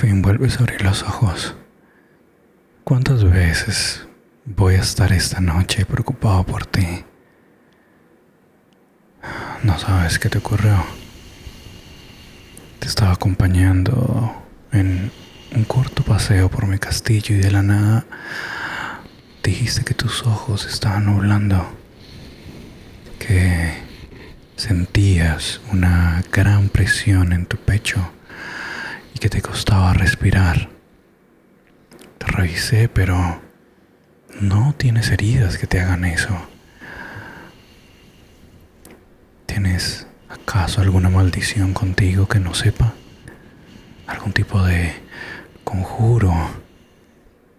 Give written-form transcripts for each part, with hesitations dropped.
fin vuelves a abrir los ojos. ¿Cuántas veces voy a estar esta noche preocupado por ti? No sabes qué te ocurrió. Te estaba acompañando en un corto paseo por mi castillo y de la nada dijiste que tus ojos estaban nublando, que sentías una gran presión en tu pecho y que te costaba respirar. Te revisé, pero no tienes heridas que te hagan eso. ¿Tienes acaso alguna maldición contigo que no sepa? ¿Algún tipo de conjuro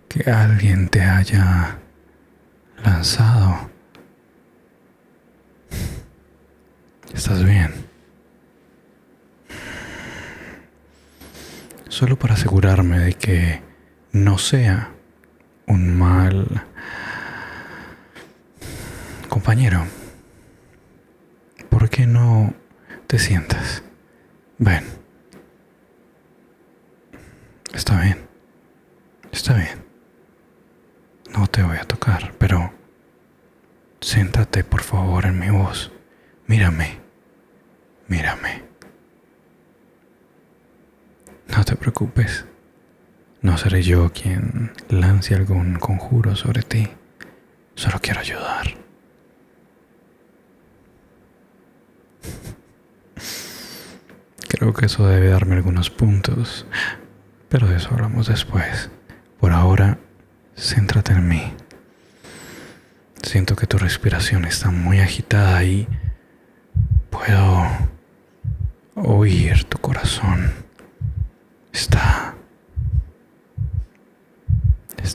que alguien te haya lanzado? ¿Estás bien? Solo para asegurarme de que no sea un mal compañero, ¿por qué no te sientas? Ven. Está bien. Está bien. No te voy a tocar, pero siéntate por favor en mi voz. Mírame. Mírame. No te preocupes. No seré yo quien lance algún conjuro sobre ti. Solo quiero ayudar. Creo que eso debe darme algunos puntos, pero de eso hablamos después. Por ahora, céntrate en mí. Siento que tu respiración está muy agitada y puedo oír tu corazón. Está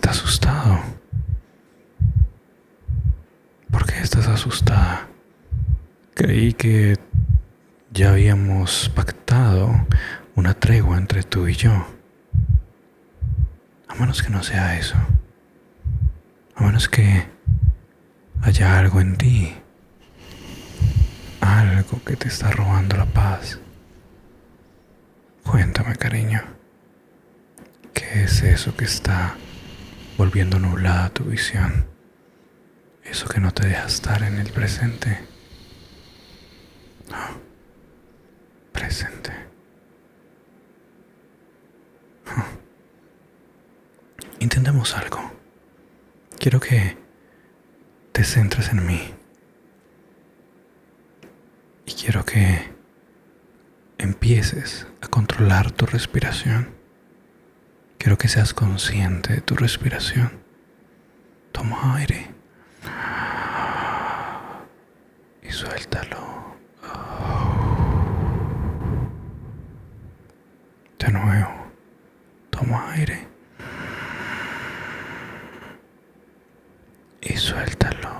asustado. ¿Por qué estás asustada? Creí que ya habíamos pactado una tregua entre tú y yo. A menos que no sea eso. A menos que haya algo en ti. Algo que te está robando la paz. Cuéntame, cariño. ¿Qué es eso que está volviendo nublada tu visión? Eso que no te deja estar en el presente. No. Presente. Intentemos algo. Quiero que te centres en mí. Y quiero que empieces a controlar tu respiración. Quiero que seas consciente de tu respiración. Toma aire. Y suéltalo. De nuevo. Toma aire. Y suéltalo.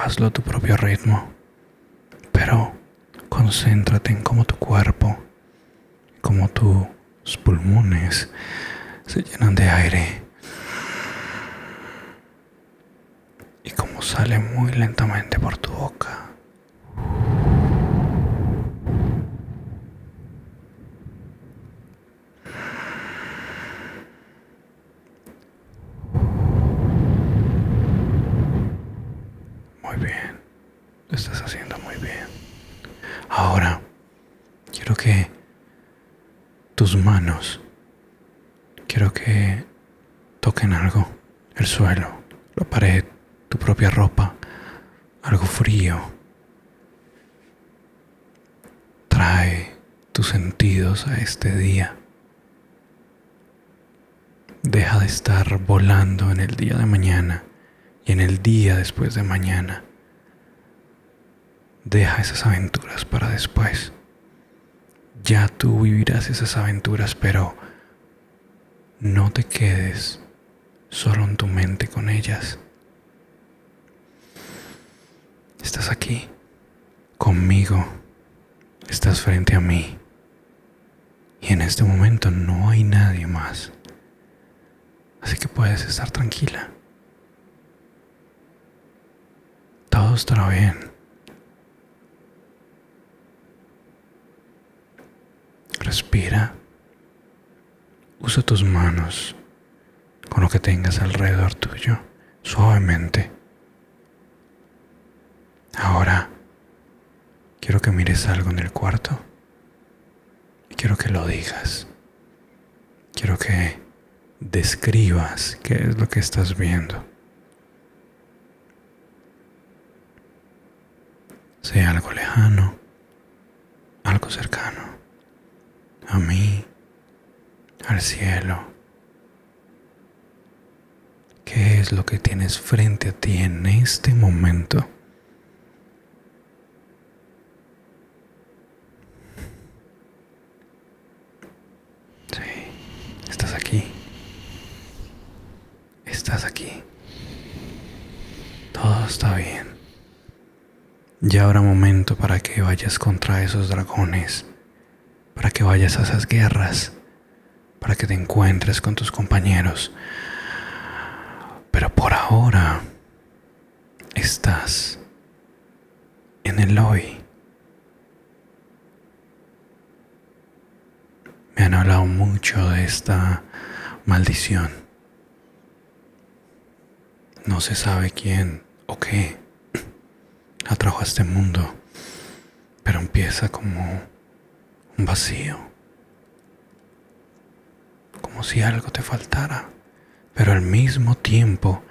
Hazlo a tu propio ritmo. Pero concéntrate en cómo tu cuerpo, cómo tus pulmones se llenan de aire y cómo sale muy lentamente por tu boca. Muy bien, lo estás haciendo muy bien. Ahora quiero que tus manos, quiero que toquen algo, el suelo, la pared, tu propia ropa, algo frío. Trae tus sentidos a este día. Deja de estar volando en el día de mañana y en el día después de mañana. Deja esas aventuras para después. Ya tú vivirás esas aventuras, pero no te quedes solo en tu mente con ellas. Estás aquí, conmigo, estás frente a mí. Y en este momento no hay nadie más. Así que puedes estar tranquila. Todo estará bien. Respira Usa tus manos con lo que tengas alrededor tuyo, suavemente. Ahora quiero que mires algo en el cuarto y quiero que lo digas. Quiero que describas qué es lo que estás viendo. Sea algo lejano, algo cercano, a mí, al cielo. ¿Qué es lo que tienes frente a ti en este momento? Sí, estás aquí. Estás aquí. Todo está bien. Ya habrá momento para que vayas contra esos dragones, para que vayas a esas guerras, para que te encuentres con tus compañeros. Pero por ahora estás en el hoy. Me han hablado mucho de esta maldición. No se sabe quién o qué la trajo a este mundo, pero empieza como un vacío, como si algo te faltara, pero al mismo tiempo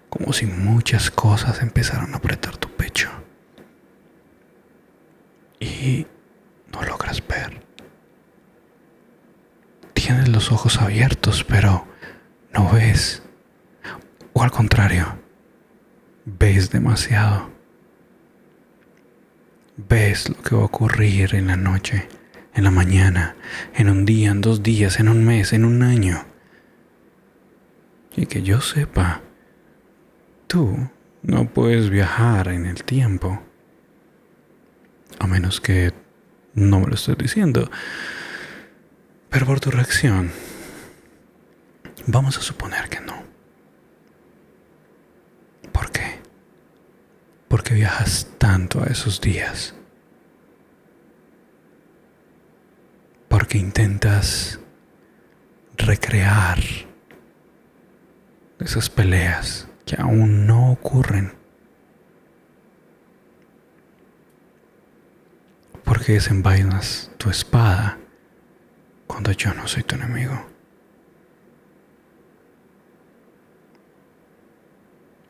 como si muchas cosas empezaran a apretar tu pecho y no logras ver. Tienes los ojos abiertos, pero no ves, o al contrario, ves demasiado. Ves lo que va a ocurrir en la noche, en la mañana, en un día, en 2 días, en un mes, en un año. Y que yo sepa, tú no puedes viajar en el tiempo. A menos que no me lo estés diciendo. Pero por tu reacción, vamos a suponer que no. ¿Por qué? ¿Por qué viajas tanto a esos días? Porque intentas recrear esas peleas que aún no ocurren. Porque desenvainas tu espada cuando yo no soy tu enemigo.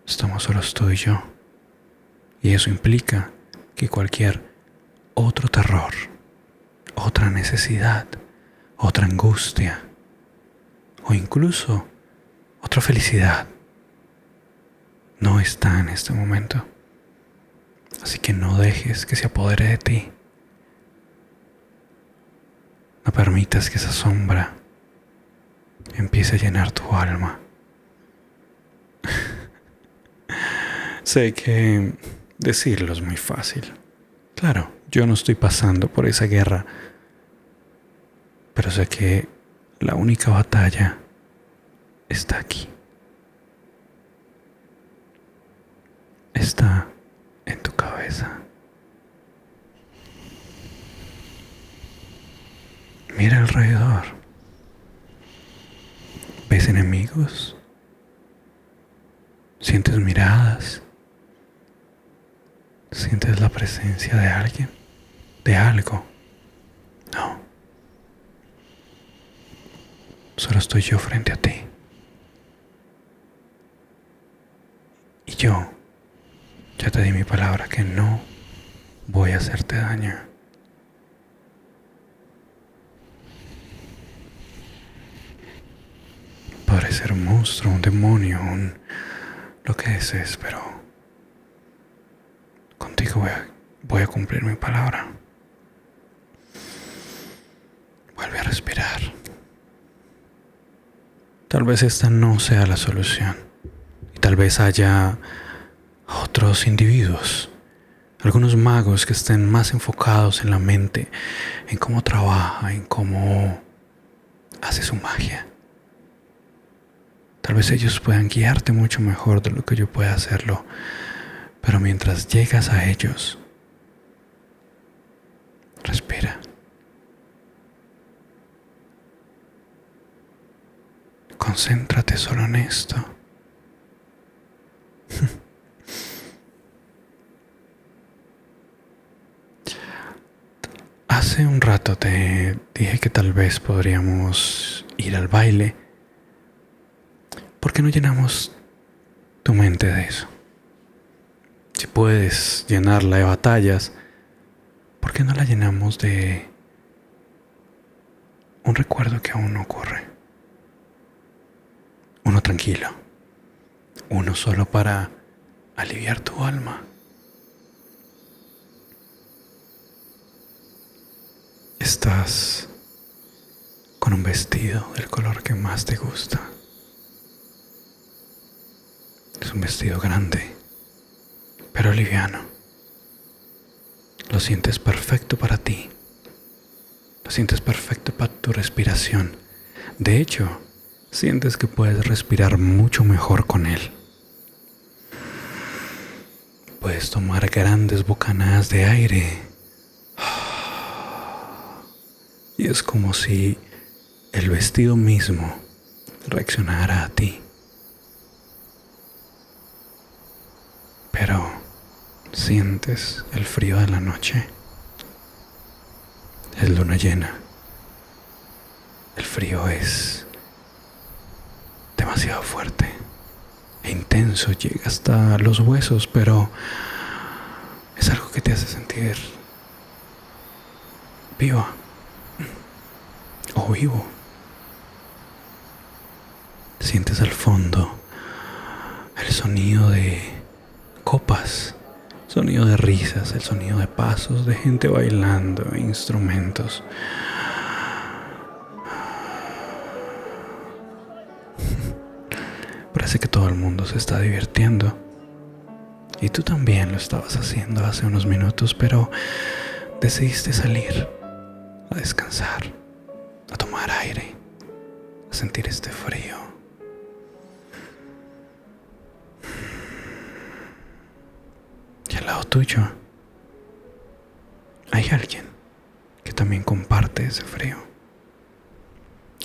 Estamos solos tú y yo. Y eso implica que cualquier otro terror, otra necesidad, otra angustia o incluso otra felicidad no está en este momento. Así que no dejes que se apodere de ti. No permitas que esa sombra empiece a llenar tu alma. Sé que decirlo es muy fácil. Claro, yo no estoy pasando por esa guerra, pero sé que la única batalla está aquí. Está en tu cabeza. Mira alrededor. ¿Ves enemigos? ¿Sientes miradas? ¿Sientes la presencia de alguien? ¿De algo? No. Solo estoy yo frente a ti. Y yo ya te di mi palabra que no voy a hacerte daño. Podré ser un monstruo, un demonio, lo que desees, pero contigo voy a cumplir mi palabra. Vuelve a respirar. Tal vez esta no sea la solución. Y tal vez haya otros individuos, algunos magos que estén más enfocados en la mente, en cómo trabaja, en cómo hace su magia. Tal vez ellos puedan guiarte mucho mejor de lo que yo pueda hacerlo. Pero mientras llegas a ellos, respira. concéntrate solo en esto. Hace un rato te dije que tal vez podríamos ir al baile. ¿Por qué no llenamos tu mente de eso? Si puedes llenarla de batallas, ¿por qué no la llenamos de un recuerdo que aún no ocurre? Uno tranquilo, uno solo para aliviar tu alma. Estás con un vestido del color que más te gusta. Es un vestido grande, pero liviano. Lo sientes perfecto para ti. Lo sientes perfecto para tu respiración. De hecho, sientes que puedes respirar mucho mejor con él. Puedes tomar grandes bocanadas de aire. Y es como si el vestido mismo reaccionara a ti. Pero sientes el frío de la noche. Es luna llena. El frío es demasiado fuerte e intenso, llega hasta los huesos, pero es algo que te hace sentir viva o vivo. Sientes al fondo el sonido de copas, sonido de risas, el sonido de pasos, de gente bailando, instrumentos. Parece que todo el mundo se está divirtiendo. Y tú también lo estabas haciendo hace unos minutos, pero decidiste salir a descansar, a tomar aire, a sentir este frío. Y al lado tuyo hay alguien que también comparte ese frío.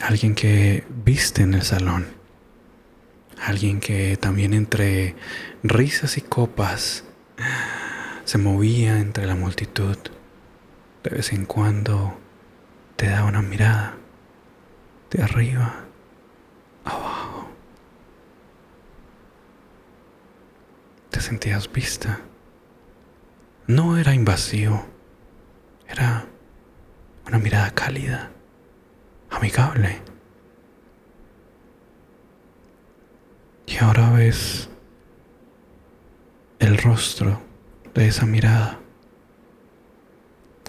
Alguien que viste en el salón. Alguien que también entre risas y copas se movía entre la multitud. De vez en cuando te da una mirada de arriba abajo. Te sentías vista. No era invasivo, era una mirada cálida, amigable. Y ahora ves el rostro de esa mirada.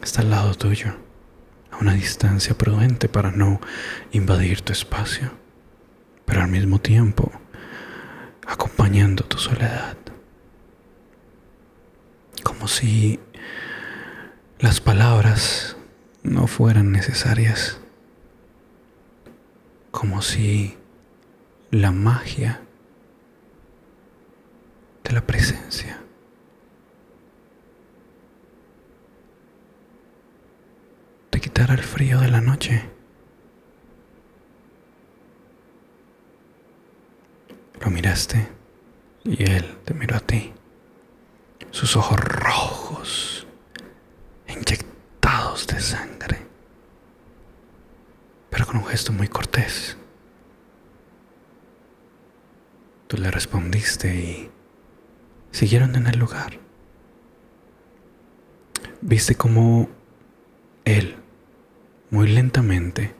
Está al lado tuyo, a una distancia prudente para no invadir tu espacio, pero al mismo tiempo acompañando tu soledad. Como si las palabras no fueran necesarias. Como si la magia de la presencia te quitara el frío de la noche. Lo miraste y él te miró a ti. Sus ojos rojos, inyectados de sangre, pero con un gesto muy cortés. Tú le respondiste y siguieron en el lugar. Viste cómo él, muy lentamente,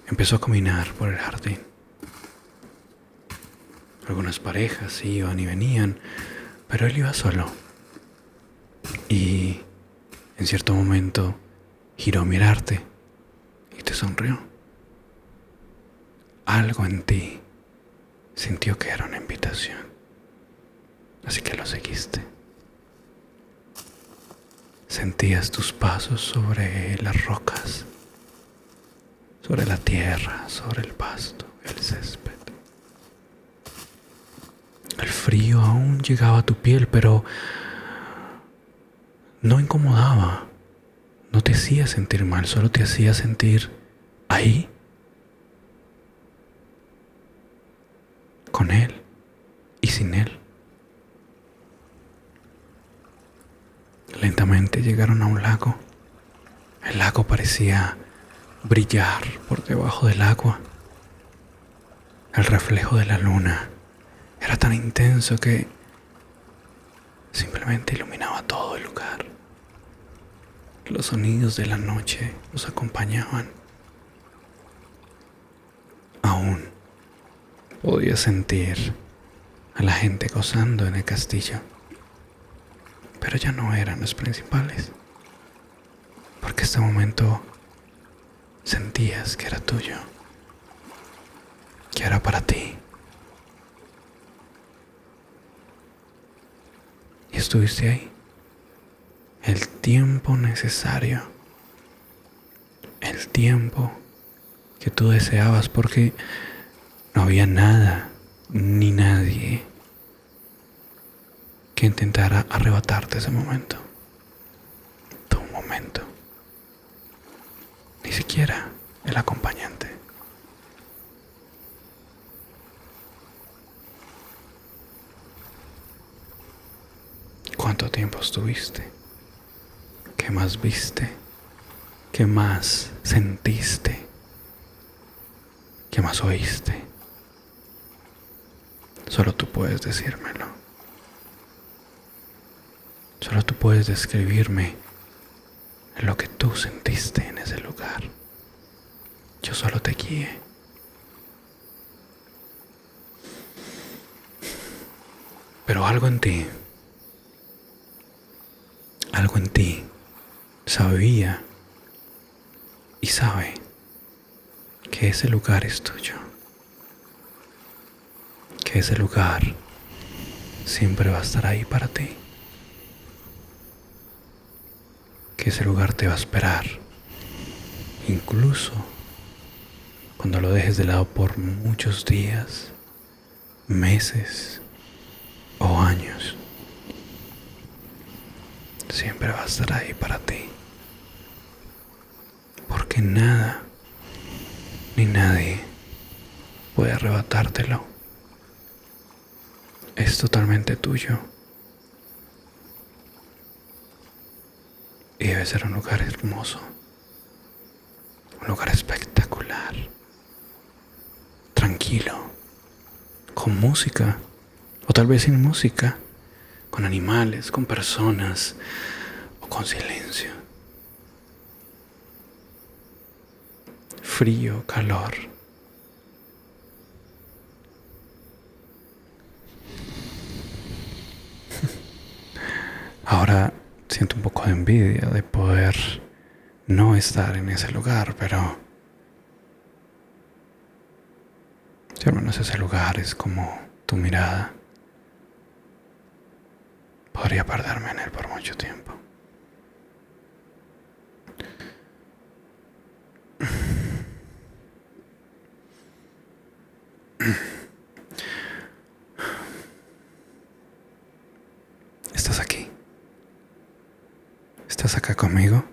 empezó a caminar por el jardín. Algunas parejas iban y venían, pero él iba solo. Y en cierto momento giró a mirarte y te sonrió. Algo en ti sintió que era una invitación, así que lo seguiste. Sentías tus pasos sobre las rocas, sobre la tierra, sobre el pasto, el césped. El frío aún llegaba a tu piel, pero no incomodaba, no te hacía sentir mal, solo te hacía sentir ahí. con él y sin él. Lentamente llegaron a un lago. El lago parecía brillar por debajo del agua. El reflejo de la luna era tan intenso que simplemente iluminaba todo el lugar. Los sonidos de la noche los acompañaban. Aún podía sentir a la gente gozando en el castillo, pero ya no eran los principales, porque este momento sentías que era tuyo, que era para ti. Y estuviste ahí el tiempo necesario, el tiempo que tú deseabas, porque no había nada ni nadie que intentara arrebatarte ese momento, tu momento, ni siquiera el acompañante. ¿Cuánto tiempo estuviste? ¿Qué más viste? ¿Qué más sentiste? ¿Qué más oíste? Solo tú puedes decírmelo. Solo tú puedes describirme lo que tú sentiste en ese lugar. Yo solo te guié. Pero algo en ti sabía y sabe que ese lugar es tuyo, que ese lugar siempre va a estar ahí para ti, que ese lugar te va a esperar, incluso cuando lo dejes de lado por muchos días, meses o años. Siempre va a estar ahí para ti, porque nada ni nadie puede arrebatártelo. Es totalmente tuyo y debe ser un lugar hermoso, un lugar espectacular, tranquilo, con música o tal vez sin música, con animales, con personas o con silencio. Frío, calor. Ahora siento un poco de envidia de poder no estar en ese lugar, pero si al menos ese lugar es como tu mirada, podría perderme en él por mucho tiempo. ¿Estás aquí? ¿Estás acá conmigo?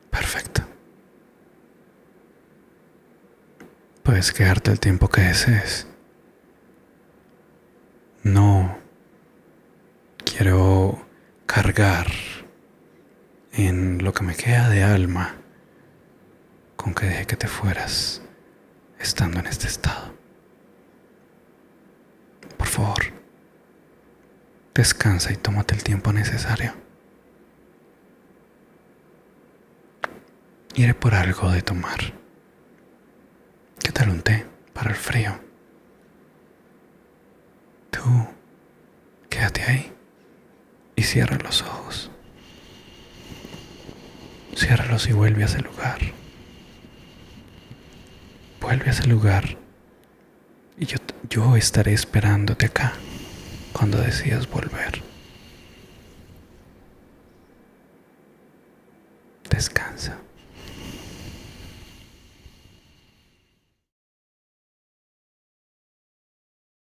Perfecto. Puedes quedarte el tiempo que desees. No quiero cargar en lo que me queda de alma con que deje que te fueras estando en este estado. Por favor, descansa y tómate el tiempo necesario. Iré por algo de tomar. ¿Qué tal un té para el frío? Tú, quédate ahí y cierra los ojos. Ciérralos y vuelve a ese lugar. Vuelve a ese lugar y yo estaré esperándote acá cuando decidas volver. Descansa.